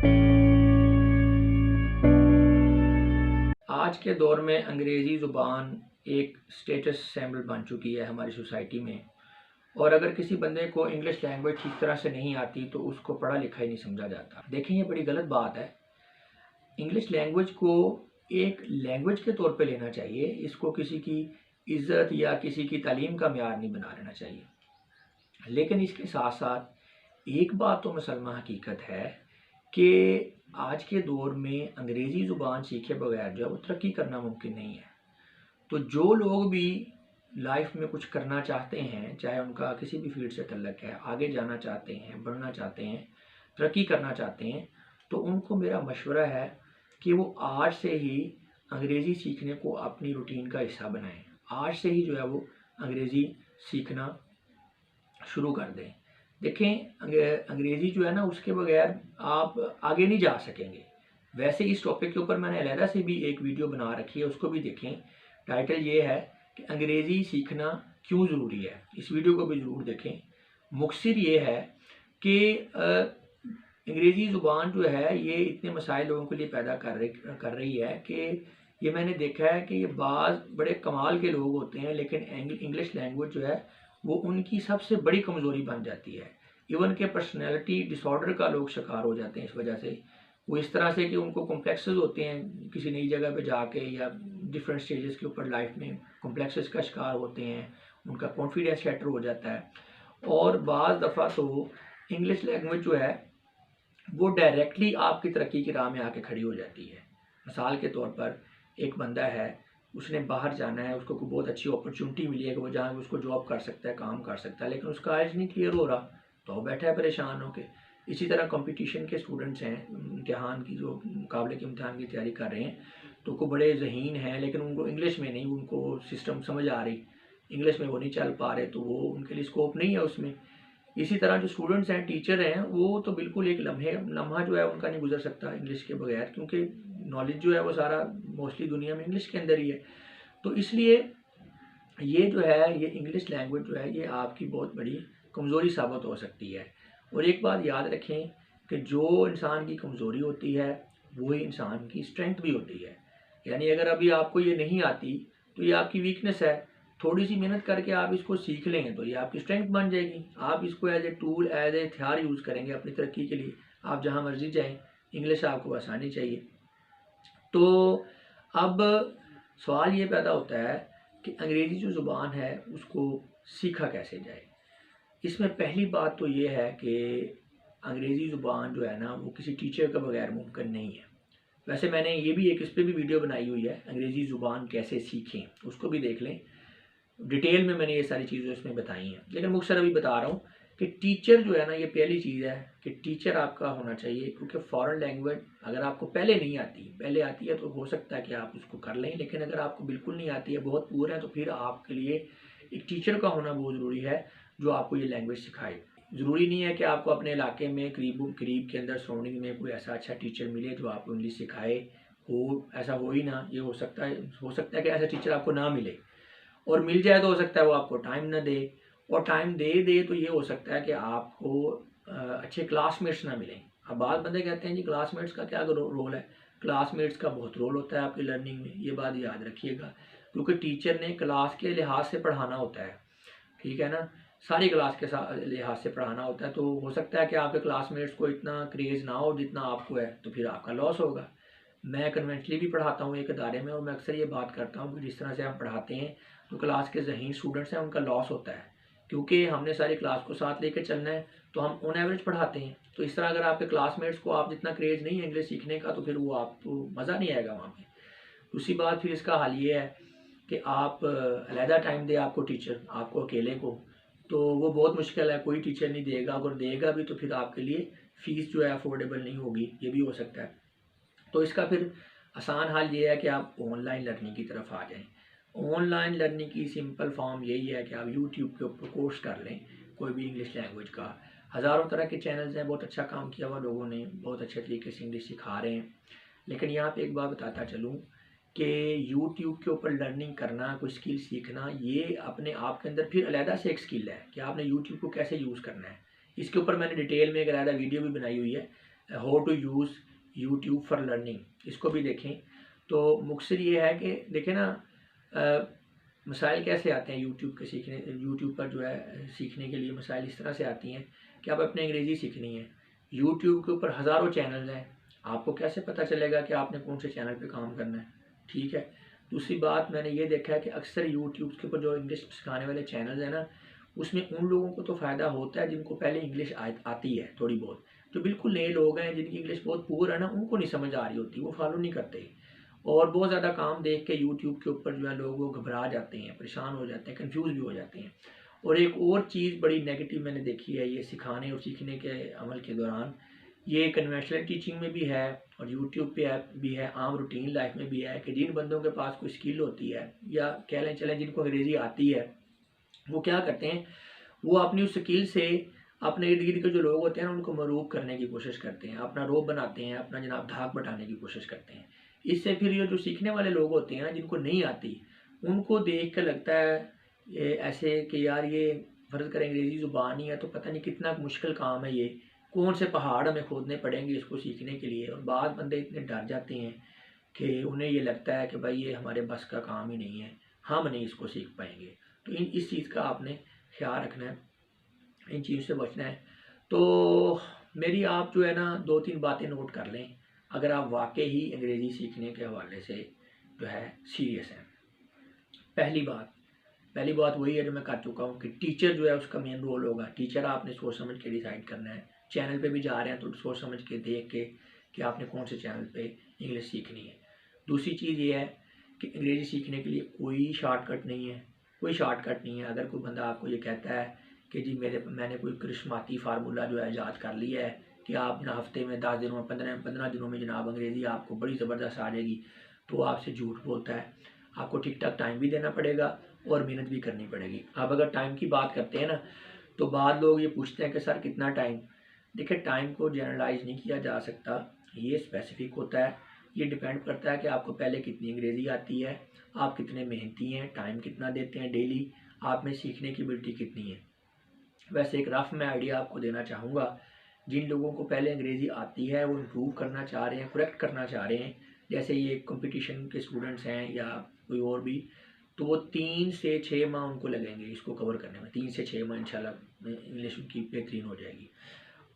आज के दौर में अंग्रेज़ी ज़ुबान एक स्टेटस सिंबल बन चुकी है हमारी सोसाइटी में। और अगर किसी बंदे को इंग्लिश लैंग्वेज ठीक तरह से नहीं आती तो उसको पढ़ा लिखा ही नहीं समझा जाता। देखें, ये बड़ी गलत बात है। इंग्लिश लैंग्वेज को एक लैंग्वेज के तौर पे लेना चाहिए, इसको किसी की इज़्ज़त या किसी की तालीम का मेयार नहीं बना लेना चाहिए। लेकिन इसके साथ साथ एक बात तो मुसलमान हकीकत है कि आज के दौर में अंग्रेज़ी ज़ुबान सीखे बगैर जो है वो तरक्की करना मुमकिन नहीं है। तो जो लोग भी लाइफ में कुछ करना चाहते हैं, चाहे उनका किसी भी फील्ड से तल्लक है, आगे जाना चाहते हैं, बढ़ना चाहते हैं, तरक्की करना चाहते हैं, तो उनको मेरा मशवरा है कि वो आज से ही अंग्रेज़ी सीखने को अपनी रूटीन का हिस्सा बनाएं। आज से ही जो है वो अंग्रेज़ी सीखना शुरू कर दें। देखें, अंग्रेज़ी जो है ना, उसके बगैर आप आगे नहीं जा सकेंगे। वैसे इस टॉपिक के ऊपर मैंने अलहदा से भी एक वीडियो बना रखी है, उसको भी देखें। टाइटल ये है कि अंग्रेज़ी सीखना क्यों ज़रूरी है। इस वीडियो को भी ज़रूर देखें। मकसद ये है कि अंग्रेज़ी ज़ुबान जो है ये इतने मसाइल लोगों के लिए पैदा कर रही है कि ये मैंने देखा है कि ये बाज़ बड़े कमाल के लोग होते हैं, लेकिन इंग्लिश लैंग्वेज जो है वो उनकी सबसे बड़ी कमज़ोरी बन जाती है। इवन के पर्सनैलिटी डिसऑर्डर का लोग शिकार हो जाते हैं इस वजह से। वो इस तरह से कि उनको कॉम्प्लेक्सेस होते हैं, किसी नई जगह पे जाके या डिफरेंट स्टेजेस के ऊपर लाइफ में कॉम्प्लेक्सेस का शिकार होते हैं, उनका कॉन्फिडेंस शैटर हो जाता है। और बाज़ दफ़ा तो इंग्लिश लैंग्वेज जो है वो डायरेक्टली आपकी तरक्की की राह में आके खड़ी हो जाती है। मिसाल के तौर पर एक बंदा है, उसने बाहर जाना है, उसको कोई बहुत अच्छी अपॉर्चुनिटी मिली है कि वो जहाँ उसको जॉब कर सकता है, काम कर सकता है, लेकिन उसका आज नहीं क्लियर हो रहा, तो वो बैठा है परेशान होके। इसी तरह कंपटीशन के स्टूडेंट्स हैं, इम्तिहान की जो मुकाबले के इम्तिहान की तैयारी कर रहे हैं, तो वो बड़े ज़हीन हैं, लेकिन उनको इंग्लिश में नहीं, उनको सिस्टम समझ आ रही, इंग्लिश में वो नहीं चल पा रहे, तो वो उनके लिए स्कोप नहीं है उसमें। इसी तरह जो स्टूडेंट्स हैं, टीचर हैं, वो तो बिल्कुल एक लम्हा जो है उनका नहीं गुजर सकता इंग्लिश के बगैर, क्योंकि नॉलेज जो है वो सारा मोस्टली दुनिया में इंग्लिश के अंदर ही है। तो इसलिए ये जो है, ये इंग्लिश लैंग्वेज जो है ये आपकी बहुत बड़ी कमज़ोरी साबित हो सकती है। और एक बात याद रखें कि जो इंसान की कमज़ोरी होती है वही इंसान की स्ट्रेंथ भी होती है। यानी अगर अभी आपको ये नहीं आती तो ये आपकी वीकनेस है। थोड़ी सी मेहनत करके आप इसको सीख लें तो ये आपकी स्ट्रेंथ बन जाएगी। आप इसको as a tool, as a हथियार यूज़ करेंगे अपनी तरक्की के लिए। आप जहाँ मर्जी जाएँ, इंग्लिश आपको आसानी चाहिए। तो अब सवाल ये पैदा होता है कि अंग्रेज़ी जो ज़ुबान है उसको सीखा कैसे जाए। इसमें पहली बात तो ये है कि अंग्रेज़ी ज़ुबान जो है ना वो किसी टीचर के बगैर मुमकिन नहीं है। वैसे मैंने ये भी एक इस पे भी वीडियो बनाई हुई है, अंग्रेज़ी ज़ुबान कैसे सीखें, उसको भी देख लें। डिटेल में मैंने ये सारी चीज़ें इसमें बताई हैं, लेकिन मुख्तसर अभी बता रहा हूँ कि टीचर जो है ना, ये पहली चीज़ है कि टीचर आपका होना चाहिए। क्योंकि फ़ॉरेन लैंग्वेज अगर आपको पहले नहीं आती, पहले आती है तो हो सकता है कि आप उसको कर लें, लेकिन अगर आपको बिल्कुल नहीं आती है, बहुत पुअर है, तो फिर आपके लिए एक टीचर का होना बहुत ज़रूरी है जो आपको ये लैंग्वेज सिखाए। ज़रूरी नहीं है कि आपको अपने इलाके में करीब के अंदर सराउंडिंग में कोई ऐसा अच्छा टीचर मिले जो आपको इंग्लिश सिखाए। ऐसा हो ही ना, ये हो सकता है कि ऐसा टीचर आपको ना मिले, और मिल जाए तो हो सकता है वो आपको टाइम ना दे, और टाइम दे तो ये हो सकता है कि आपको अच्छे क्लासमेट्स ना मिलें। अब बात बंदे कहते हैं जी क्लासमेट्स का क्या रोल है। क्लासमेट्स का बहुत रोल होता है आपकी लर्निंग में, ये बात याद रखिएगा। क्योंकि टीचर ने क्लास के लिहाज से पढ़ाना होता है, ठीक है ना, सारी क्लास के साथ लिहाज से पढ़ाना होता है। तो हो सकता है कि आपके क्लासमेट्स को इतना क्रेज़ ना हो जितना आपको है, तो फिर आपका लॉस होगा। मैं कन्वेंशनली भी पढ़ाता हूँ एक इदारे में, और मैं अक्सर ये बात करता हूँ कि जिस तरह से हम पढ़ाते हैं तो क्लास के ज़हीन स्टूडेंट्स हैं उनका लॉस होता है, क्योंकि हमने सारी क्लास को साथ लेके चलना है, तो हम ऑन एवरेज पढ़ाते हैं। तो इस तरह अगर आपके क्लासमेट्स को आप जितना क्रेज़ नहीं है इंग्लिश सीखने का, तो फिर वो आपको मज़ा नहीं आएगा वहाँ पे। दूसरी बात फिर इसका हल ये है कि आप अलहदा टाइम दे आपको टीचर, आपको अकेले को, तो वो बहुत मुश्किल है, कोई टीचर नहीं देगा। अगर देगा भी तो फिर आपके लिए फ़ीस जो है अफोर्डेबल नहीं होगी, ये भी हो सकता है। तो इसका फिर आसान हल ये है कि आप ऑनलाइन लर्निंग की तरफ आ जाएं। ऑनलाइन लर्निंग की सिंपल फॉर्म यही है कि आप यूट्यूब के ऊपर कोर्स कर लें कोई भी इंग्लिश लैंग्वेज का। हज़ारों तरह के चैनल्स हैं, बहुत अच्छा काम किया हुआ लोगों ने, बहुत अच्छे तरीके से इंग्लिश सिखा रहे हैं। लेकिन यहाँ पे एक बात बताता चलूँ कि यूट्यूब के ऊपर लर्निंग करना, कोई स्किल सीखना, ये अपने आप के अंदर फिर अलहदा से एक स्किल है कि आपने यूट्यूब को कैसे यूज़ करना है। इसके ऊपर मैंने डिटेल में एक अलहदा वीडियो भी बनाई हुई है। How to use YouTube for learning, इसको भी देखें। तो मुख्तसर ये है कि देखें ना, मसाइल कैसे आते हैं यूट्यूब के सीखने, यूट्यूब पर जो है सीखने के लिए मसाइल इस तरह से आती हैं कि आप अपने अंग्रेज़ी सीखनी है, यूट्यूब के ऊपर हज़ारों चैनल हैं, आपको कैसे पता चलेगा कि आपने कौन से चैनल पे काम करना है, ठीक है। दूसरी बात मैंने ये देखा है कि अक्सर यूट्यूब के ऊपर जो इंग्लिश सिखाने वाले चैनल हैं ना, उसमें उन लोगों को तो फ़ायदा होता है जिनको पहले इंग्लिश आती है थोड़ी बहुत। जो बिल्कुल नए लोग हैं जिनकी इंग्लिश बहुत पुअर है ना, उनको नहीं समझ आ रही होती, वो फॉलो नहीं करते, और बहुत ज़्यादा काम देख के यूट्यूब के ऊपर जो है लोग वो घबरा जाते हैं, परेशान हो जाते हैं, कंफ्यूज भी हो जाते हैं। और एक और चीज़ बड़ी नेगेटिव मैंने देखी है ये सिखाने और सीखने के अमल के दौरान, ये कन्वेंशनल टीचिंग में भी है और यूट्यूब पे भी है, आम रूटीन लाइफ में भी है, कि जिन बंदों के पास कोई स्किल होती है या कह लें चलें जिनको अंग्रेज़ी आती है, वो क्या करते हैं, वो अपनी उस स्किल से अपने इर्द गिर्द के जो लोग होते हैं ना उनको मरूब करने की कोशिश करते हैं, अपना रोब बनाते हैं, अपना जनाब धाक बटाने की कोशिश करते हैं। इससे फिर ये जो सीखने वाले लोग होते हैं ना, जिनको नहीं आती, उनको देख कर लगता है ये ऐसे कि यार ये फ़र्ज़ करें अंग्रेज़ी ज़ुबान ही है तो पता नहीं कितना मुश्किल काम है ये, कौन से पहाड़ हमें खोदने पड़ेंगे इसको सीखने के लिए। और बाद बंदे इतने डर जाते हैं कि उन्हें ये लगता है कि भाई ये हमारे बस का काम ही नहीं है, हम नहीं इसको सीख पाएंगे। तो इस चीज़ का आपने ख्याल रखना है, इन चीज़ों से बचना है। तो मेरी आप जो है ना 2-3 बातें नोट कर लें, अगर आप वाकई ही अंग्रेज़ी सीखने के हवाले से जो है सीरियस हैं। पहली बात वही है जो मैं कर चुका हूँ कि टीचर जो है उसका मेन रोल होगा। टीचर आपने सोच समझ के डिसाइड करना है। चैनल पे भी जा रहे हैं तो सोच समझ के देख के कि आपने कौन से चैनल पे इंग्लिश सीखनी है। दूसरी चीज़ ये है कि अंग्रेज़ी सीखने के लिए कोई शॉर्टकट नहीं है, कोई शॉर्टकट नहीं है। अगर कोई बंदा आपको ये कहता है कि जी मैंने कोई करिश्माती फार्मूला जो है याद कर लिया है कि आप ना हफ्ते में 10 दिनों में 15 दिनों में जनाब अंग्रेज़ी आपको बड़ी ज़बरदस्त आ जाएगी, तो वो आपसे झूठ बोलता है। आपको ठीक ठाक टाइम भी देना पड़ेगा और मेहनत भी करनी पड़ेगी। अब अगर टाइम की बात करते हैं ना, तो बाद लोग ये पूछते हैं कि सर कितना टाइम। देखिए टाइम को जनरलाइज नहीं किया जा सकता, ये स्पेसिफिक होता है। ये डिपेंड करता है कि आपको पहले कितनी अंग्रेज़ी आती है, आप कितने मेहनती हैं, टाइम कितना देते हैं डेली, आप में सीखने की एबिलिटी कितनी है। वैसे एक रफ मैं आइडिया आपको देना चाहूँगा, जिन लोगों को पहले अंग्रेज़ी आती है वो इम्प्रूव करना चाह रहे हैं, करेक्ट करना चाह रहे हैं, जैसे ये कंपटीशन के स्टूडेंट्स हैं या कोई और भी, तो वो 3 से 6 माह उनको लगेंगे इसको कवर करने में। 3 से 6 माह इंशाल्लाह इंग्लिश उनकी बेहतरीन हो जाएगी।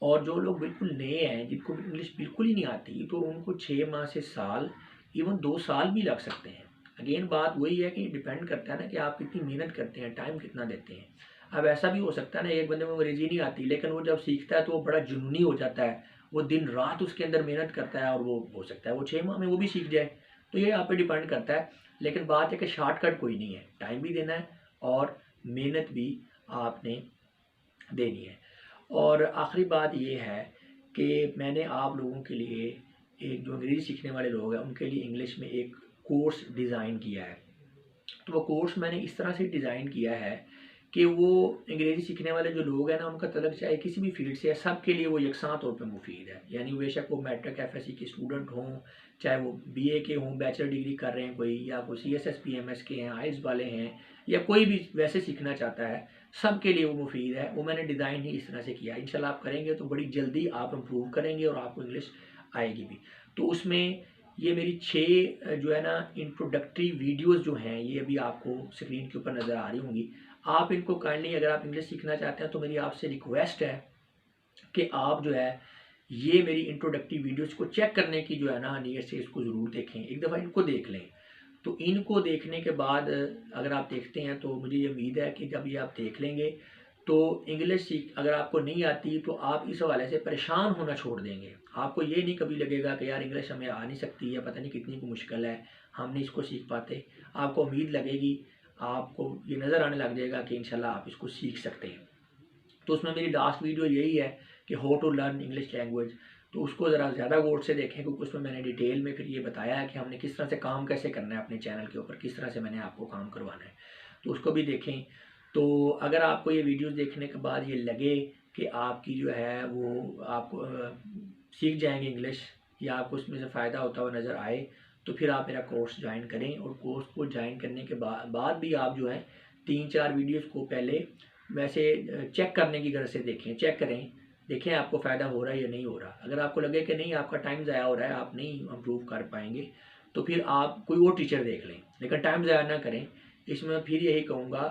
और जो लोग बिल्कुल नए हैं, जिनको इंग्लिश बिल्कुल ही नहीं आती, तो उनको 6 माह से साल, इवन 2 साल भी लग सकते हैं। अगेन बात वही है कि डिपेंड करता है ना कि आप कितनी मेहनत करते हैं, टाइम कितना देते हैं। अब ऐसा भी हो सकता है ना, एक बंदे को अंग्रेज़ी नहीं आती लेकिन वो जब सीखता है तो वो बड़ा जुनूनी हो जाता है, वो दिन रात उसके अंदर मेहनत करता है और वो हो सकता है वो 6 माह में वो भी सीख जाए। तो ये आप पे डिपेंड करता है। लेकिन बात है कि शॉर्टकट कोई नहीं है, टाइम भी देना है और मेहनत भी आपने देनी है। और आखिरी बात ये है कि मैंने आप लोगों के लिए एक जो अंग्रेज़ी सीखने वाले लोग हैं उनके लिए इंग्लिश में एक कोर्स डिज़ाइन किया है। तो वो कोर्स मैंने इस तरह से डिज़ाइन किया है कि वो अंग्रेज़ी सीखने वाले जो लोग हैं ना, उनका तलक चाहे किसी भी फील्ड से है, सब के लिए वो यकसां तौर पे मुफीद है। यानी बेशक वो मैट्रिक एफएससी के स्टूडेंट हों, चाहे वो बीए के हों, बैचलर डिग्री कर रहे हैं कोई, या कोई सीएसएस पीएमएस के हैं, आइल्स वाले हैं, या कोई भी वैसे सीखना चाहता है, सब के लिए वो मुफीद है। वो मैंने डिज़ाइन ही इस तरह से किया। इंशाल्लाह आप करेंगे तो बड़ी जल्दी आप इम्प्रूव करेंगे और आपको इंग्लिश आएगी भी। तो उसमें ये मेरी 6 जो है ना इंट्रोडक्टरी वीडियोज़ जो हैं, ये अभी आपको स्क्रीन के ऊपर नज़र आ रही होंगी। आप इनको काइंडली, अगर आप इंग्लिश सीखना चाहते हैं तो मेरी आपसे रिक्वेस्ट है कि आप जो है ये मेरी इंट्रोडक्टरी वीडियोज़ को चेक करने की जो है ना नियत से इसको ज़रूर देखें, एक दफ़ा इनको देख लें। तो इनको देखने के बाद अगर आप देखते हैं तो मुझे ये उम्मीद है कि जब ये आप देख लेंगे तो इंग्लिश सीख, अगर आपको नहीं आती तो आप इस हवाले से परेशान होना छोड़ देंगे। आपको ये नहीं कभी लगेगा कि यार इंग्लिश हमें आ नहीं सकती है, पता नहीं कितनी को मुश्किल है, हम नहीं इसको सीख पाते। आपको उम्मीद लगेगी, आपको ये नज़र आने लग जाएगा कि इंशाल्लाह आप इसको सीख सकते हैं। तो उसमें मेरी लास्ट वीडियो यही है कि how to learn English language, तो उसको ज़रा ज़्यादा गौर से देखें क्योंकि उसमें मैंने डिटेल में फिर ये बताया है कि हमने किस तरह से काम कैसे करना है अपने चैनल के ऊपर, किस तरह से मैंने आपको काम करवाना है, तो उसको भी देखें। तो अगर आपको ये वीडियोस देखने के बाद ये लगे कि आपकी जो है वो आप सीख जाएंगे इंग्लिश, या आपको उसमें से फ़ायदा होता हुआ नज़र आए, तो फिर आप मेरा कोर्स ज्वाइन करें। और कोर्स को ज्वाइन करने के बाद भी आप जो है 3-4 वीडियोज़ को पहले वैसे चेक करने की गर्ज से देखें, चेक करें देखें आपको फ़ायदा हो रहा है या नहीं हो रहा। अगर आपको लगे कि नहीं आपका टाइम ज़ाया हो रहा है, आप नहीं इम्प्रूव कर पाएंगे, तो फिर आप कोई और टीचर देख लें, लेकिन टाइम ज़ाया ना करें। इसमें फिर यही कहूँगा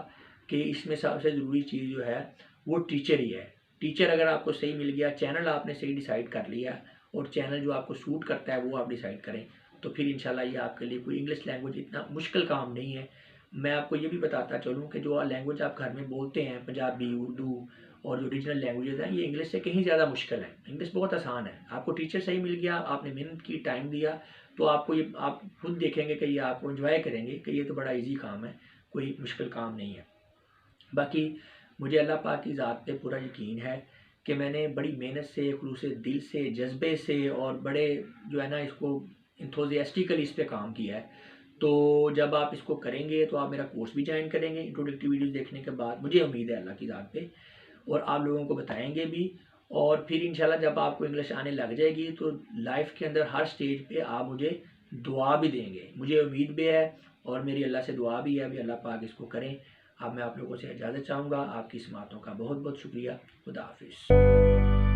कि इसमें सबसे ज़रूरी चीज़ जो है वो टीचर ही है। टीचर अगर आपको सही मिल गया, चैनल आपने सही डिसाइड कर लिया और चैनल जो आपको सूट करता है वो आप डिसाइड करें, तो फिर इंशाल्लाह ये आपके लिए कोई इंग्लिश लैंग्वेज इतना मुश्किल काम नहीं है। मैं आपको ये भी बताता चलूँ कि जो लैंग्वेज आप घर में बोलते हैं, पंजाबी, उर्दू और जो रीजनल लैंग्वेजेज़ हैं, ये इंग्लिश से कहीं ज़्यादा मुश्किल है। इंग्लिश बहुत आसान है। आपको टीचर सही मिल गया, आपने मेहनत की, टाइम दिया, तो आपको ये आप खुद देखेंगे कि ये आपको एंजॉय करेंगे कि ये तो बड़ा ईजी काम है, कोई मुश्किल काम नहीं है। बाकी मुझे अल्लाह पाक की ज़ात पे पूरा यकीन है कि मैंने बड़ी मेहनत से, खुलूस दिल से, जज्बे से और बड़े जो है ना इसको इंथुसियास्टिकली इस पे काम किया है। तो जब आप इसको करेंगे तो आप मेरा कोर्स भी ज्वाइन करेंगे इंट्रोडक्टरी वीडियोज़ देखने के बाद, मुझे उम्मीद है अल्लाह की ज़ात पे, और आप लोगों को बताएँगे भी। और फिर इंशाल्लाह जब आपको इंग्लिश आने लग जाएगी तो लाइफ़ के अंदर हर स्टेज पे आप मुझे दुआ भी देंगे। मुझे उम्मीद भी है और मेरी अल्लाह से दुआ भी है, अभी अल्लाह पाक इसको करें। अब मैं आप लोगों से इजाज़त चाहूँगा। आपकी समातों का बहुत बहुत शुक्रिया। खुदा हाफिज़।